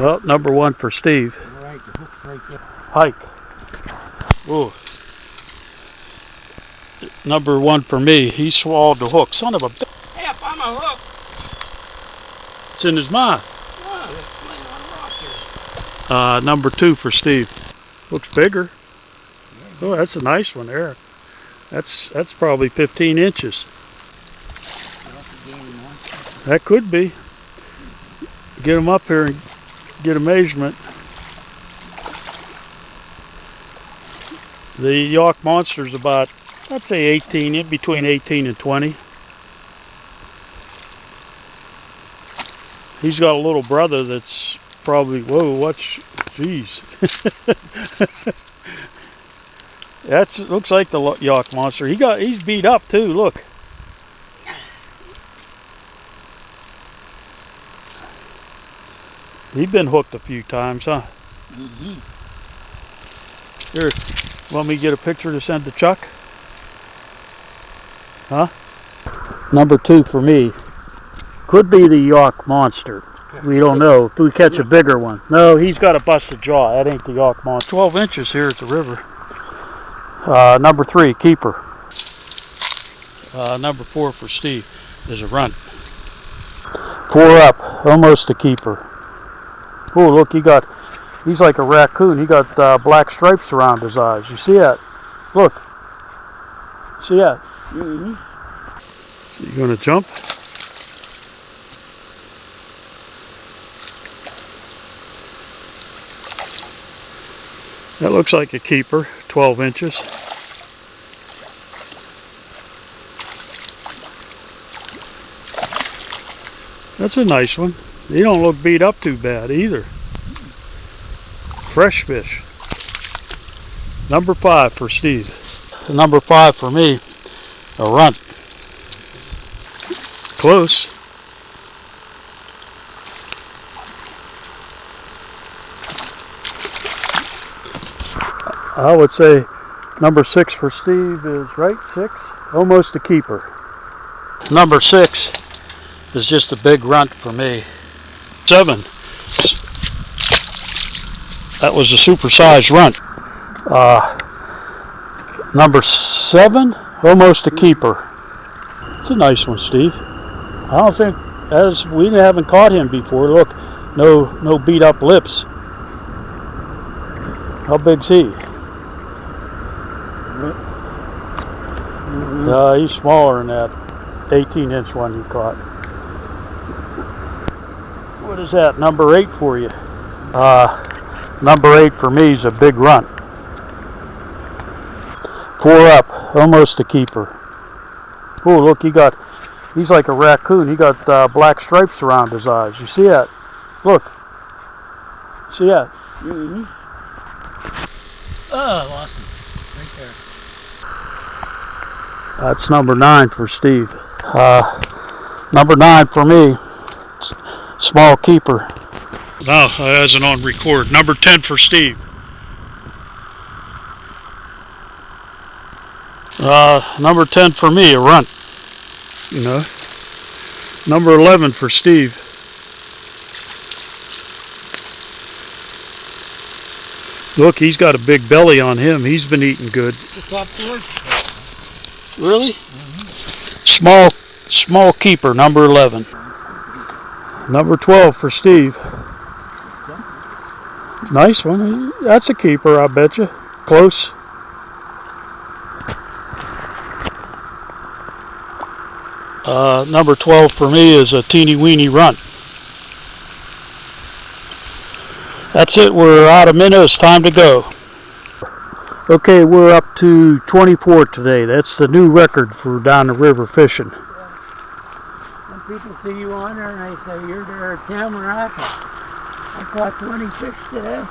Well, number one for Steve. All right, the hook's right there. Hike. Ooh. Number one for me. He swallowed the hook. Son of a... Hey, I found my hook. It's in his mouth. Oh, it's laying on a rock here. Number two for Steve. Looks bigger. Oh, that's a nice one there. That's probably 15 inches. That could be. Get him up here and get a measurement. The York Monster's about, I'd say 18, between 18 and 20. He's got a little brother that's probably, whoa, geez. Looks like the York Monster. He's beat up too, look. He's been hooked a few times, huh? Mm-hmm. Here, want me to get a picture to send to Chuck? Huh? Number two for me. Could be the York Monster. We don't know. If we catch a bigger one. No, he's got a busted jaw. That ain't the York Monster. 12 inches here at the river. Number three, keeper. Number four for Steve is a runt. 4 up, almost a keeper. Oh, look, he's like a raccoon. He got black stripes around his eyes. You see that? Look. See that? Mm-hmm. So you gonna jump? That looks like a keeper, 12 inches. That's a nice one. He don't look beat up too bad either. Fresh fish. Number 5 for Steve. Number 5 for me, a runt. Close. I would say number 6 for Steve is right, 6, almost a keeper. Number 6 is just a big runt for me. 7. That was a supersized runt. Number 7, almost a keeper. It's a nice one, Steve. I don't think, we haven't caught him before. Look, no beat up lips. How big's he? He's smaller than that 18-inch one you caught. What is that? Number 8 for you. Number 8 for me is a big runt. 4 up, almost a keeper. Oh, look, he's like a raccoon. He got black stripes around his eyes. You see that? Look. See that? Mm-hmm. Oh, I lost him. Right there. That's number 9 for Steve. Number 9 for me, small keeper. No, that isn't on record. Number 10 for Steve. Number 10 for me, a runt. You know. Number 11 for Steve. Look, he's got a big belly on him. He's been eating good. The top 4. Really? Mm-hmm. Small keeper, number 11. Number 12 for Steve. Nice one. That's a keeper, I bet you. Close. Number 12 for me is a teeny weeny runt. That's it. We're out of minnows. Time to go. Okay, we're up to 24 today. That's the new record for down the river fishing. When people see you on there and they say, you're there at Tamarack, I caught 26 today.